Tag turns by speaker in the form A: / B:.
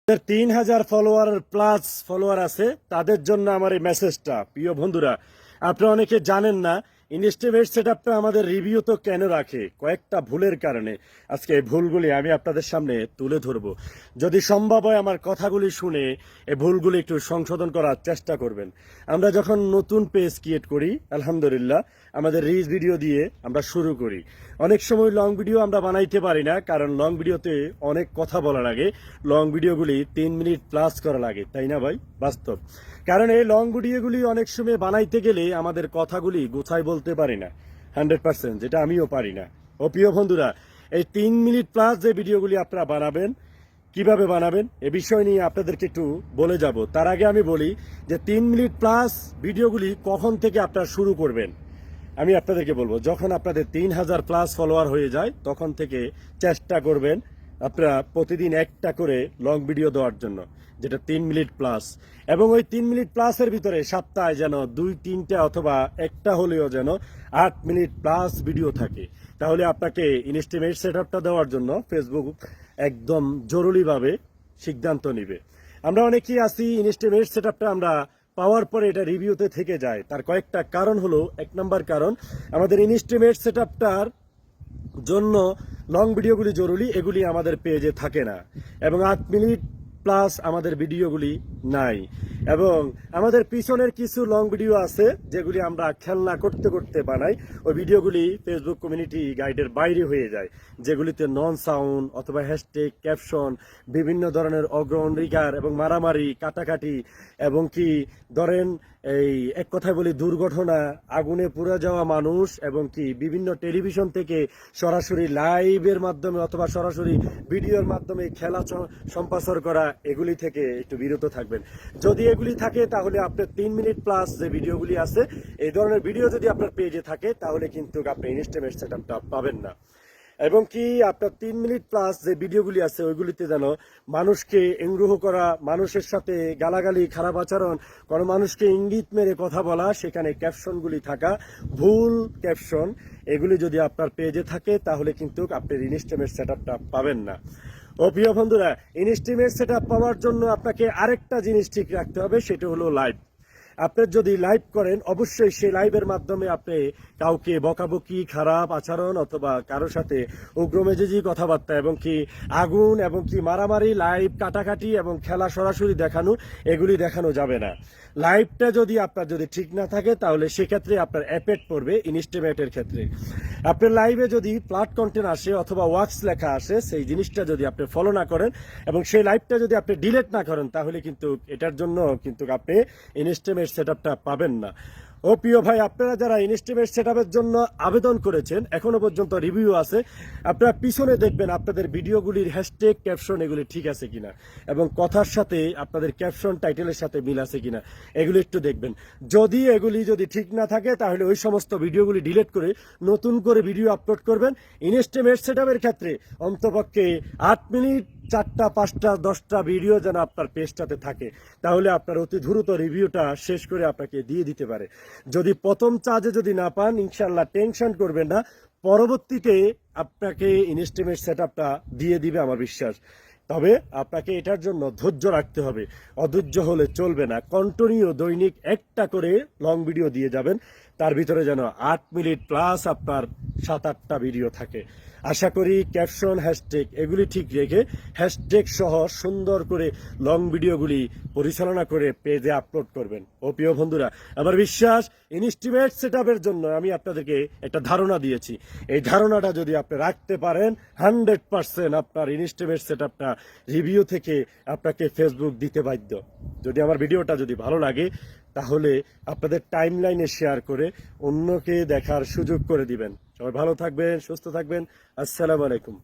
A: 3000 follower plus follower আছে তাদের জন্য আমার এই মেসেজটা। প্রিয় বন্ধুরা, আপনারা অনেকে জানেন না ইনস্টিমেট সেটআপটা আমাদের রিভিউ তো কেন রাখে, কয়েকটা ভুলের কারণে। আজকে এই ভুলগুলি আমি আপনাদের সামনে তুলে ধরব। যদি সম্ভব হয় আমার কথাগুলি শুনে এই ভুলগুলি একটু সংশোধন করার চেষ্টা করবেন। আমরা যখন নতুন পেজ ক্রিয়েট করি, আলহামদুলিল্লাহ আমাদের রিলস ভিডিও দিয়ে আমরা শুরু করি। অনেক সময় লং ভিডিও আমরা বানাইতে পারি না, কারণ লং ভিডিওতে অনেক কথা বলা লাগে। লং ভিডিওগুলি 3 মিনিট প্লাস করা লাগে, তাই না ভাই? বাস্তব। কারণ এই লং ভিডিওগুলি অনেক সময় বানাইতে গেলে আমাদের কথাগুলি গোছায় বলতে পারি না 100%, যেটা আমিও পারি না। ও প্রিয় বন্ধুরা, এই 3 মিনিট প্লাস যে ভিডিওগুলি আপনারা বানাবেন, কিভাবে বানাবেন এ বিষয় নিয়ে আপনাদেরকে একটু বলে যাব। তার আগে আমি বলি যে 3 মিনিট প্লাস ভিডিওগুলি কখন থেকে আপনারা শুরু করবেন। আমি আপনাদেরকে বলবো, যখন আপনাদের 3000 প্লাস ফলোয়ার হয়ে যায় তখন থেকে চেষ্টা করবেন আপনারা প্রতিদিন একটা করে লং ভিডিও দেওয়ার জন্য, যেটা 3 মিনিট প্লাস। এবং ওই 3 মিনিট প্লাসের ভিতরে সপ্তাহে যেন 2-3টা অথবা একটা হলেও যেন 8 মিনিট প্লাস ভিডিও থাকে। তাহলে আপনাকে ইনস্টিমেট সেটআপটা দেওয়ার জন্য ফেসবুক একদম জরুরিভাবে সিদ্ধান্ত নিবে। আমরা অনেকেই আছি ইনস্টিমেট সেটআপটা আমরা পাওয়ার পরে এটা রিভিউতে থেকে যায়। তার কয়েকটা কারণ হলো, 1 নম্বর কারণ আমাদের ইনস্টিমেট সেটআপটার জন্য লং ভিডিওগুলি জরুরি, এগুলি আমাদের পেজে থাকে না। এবং 8 মিনিট প্লাস আমাদের ভিডিওগুলি নাই। এবং আমাদের পিছনের কিছু লং ভিডিও আছে যেগুলি আমরা খেলনা করতে করতে বানাই। ওই ভিডিওগুলি ফেসবুক কমিউনিটি গাইডের বাইরে হয়ে যায়, যেগুলিতে নন সাউন্ড অথবা হ্যাশট্যাগ, ক্যাপশন, বিভিন্ন ধরনের অগ্রহণিকার এবং মারামারি, কাটাকাটি, এবং কি ধরেন এই এক কথায় বলি দুর্ঘটনা, আগুনে পুড়ে যাওয়া মানুষ, এবং কি বিভিন্ন টেলিভিশন থেকে সরাসরি লাইভের মাধ্যমে অথবা সরাসরি ভিডিওর মাধ্যমে খেলা সম্প্রচার করা, এগুলি থেকে একটু বিরত থাকবেন। যদি এগুলি থাকে তাহলে আপনার 3 মিনিট প্লাস যে ভিডিওগুলি আছে, এই ধরনের ভিডিও যদি আপনার পেজে থাকে তাহলে কিন্তু আপনি ইনস্টিমেট সেটআপটা পাবেন না। এবং কি আপনার 3 মিনিট প্লাস যে ভিডিওগুলি আছে ওইগুলিতে যেন মানুষকে ইংগ্রহ করা, মানুষের সাথে গালাগালি, খারাপ আচরণ, কোনো মানুষকে ইঙ্গিত মেরে কথা বলা, সেখানে ক্যাপশনগুলি থাকা, ভুল ক্যাপশন, এগুলি যদি আপনার পেজে থাকে তাহলে কিন্তু আপনার ইনস্টিমেট সেটআপটা পাবেন না। ও প্রিয় বন্ধুরা, ইনস্টিমেট সেটআপ পাওয়ার জন্য আপনাকে আরেকটা জিনিস ঠিক রাখতে হবে, সেটা হলো লাইভ। আপনি যদি লাইভ করেন, অবশ্যই সেই লাইভের মাধ্যমে আপনি কাউকে বকাবকি, খারাপ আচরণ অথবা কারোর সাথে উগ্রমেজাজি কথাবার্তা, এবং কি আগুন, এবং কি মারামারি, লাইভ কাটাকাটি এবং খেলা সরাসরি দেখানো, এগুলি দেখানো যাবে না। লাইভটা যদি আপনার যদি ঠিক না থাকে তাহলে সেক্ষেত্রে আপনার এফেক্ট পড়বে ইনস্টিমেটের ক্ষেত্রে। আপনার লাইভে যদি প্লাট কন্টেন্ট আসে অথবা ওয়ার্কস লেখা আসে, সেই জিনিসটা যদি আপনি ফলো না করেন এবং সেই লাইভটা যদি আপনি ডিলিট না করেন তাহলে কিন্তু এটার জন্য কিন্তু আপনি ইনস্টিমেট সেটআপটা পাবেন না। ও প্রিয় ভাই, আপনারা যারা ইনস্টিমেট সেটআপের জন্য আবেদন করেছেন, এখনো পর্যন্ত রিভিউ আছে, আপনারা পিছনে দেখবেন আপনাদের ভিডিওগুলির হ্যাশট্যাগ, ক্যাপশন এগুলি ঠিক আছে কিনা, এবং কথার সাথে আপনাদের ক্যাপশন টাইটেলের সাথে মিল আছে কিনা, এগুলি একটু দেখবেন। যদি এগুলি যদি ঠিক না থাকে তাহলে ওই সমস্ত ভিডিওগুলি ডিলিট করে নতুন করে ভিডিও আপলোড করবেন। ইনস্টিমেট সেটআপের ক্ষেত্রে অন্তপক্ষে 8 মিনিট 4টা, 5টা, 10টা ভিডিও যেন আপনার পেজটাতে থাকে, তাহলে আপনার অতি দ্রুত রিভিউটা শেষ করে আপনাকে দিয়ে দিতে পারে। যদি প্রথম চার্জে যদি না পান, ইনশাল্লাহ টেনশন করবেন না, পরবর্তীতে আপনাকে ইনস্টিমেট সেটআপটা দিয়ে দিবে আমার বিশ্বাস। তবে আপনাকে এটার জন্য ধৈর্য রাখতে হবে, অধৈর্য হলে চলবে না। কন্টিনিউ দৈনিক একটা করে লং ভিডিও দিয়ে যাবেন, তার ভিতরে যেন 8 মিনিট প্লাস আপনার 7-8টা ভিডিও থাকে। আশা করি ক্যাপশন, হ্যাশট্যাগ এগুলি ঠিক রেখে হ্যাশট্যাগ সহ সুন্দর করে লং ভিডিওগুলি পরিচালনা করে পেজে আপলোড করবেন। ও প্রিয় বন্ধুরা, আমার বিশ্বাস ইনস্টিমেট সেটআপের জন্য আমি আপনাদেরকে একটা ধারণা দিয়েছি। এই ধারণাটা যদি আপনি রাখতে পারেন, 100% আপনার ইনস্টিমেট সেটআপটা রিভিউ থেকে আপনাকে ফেসবুক দিতে বাধ্য। যদি আমার ভিডিওটা যদি ভালো লাগে তাহলে আপনাদের টাইমলাইনে শেয়ার করে অন্যকে দেখার সুযোগ করে দিবেন। সবাই ভালো থাকবেন, সুস্থ থাকবেন। আসসালামু আলাইকুম।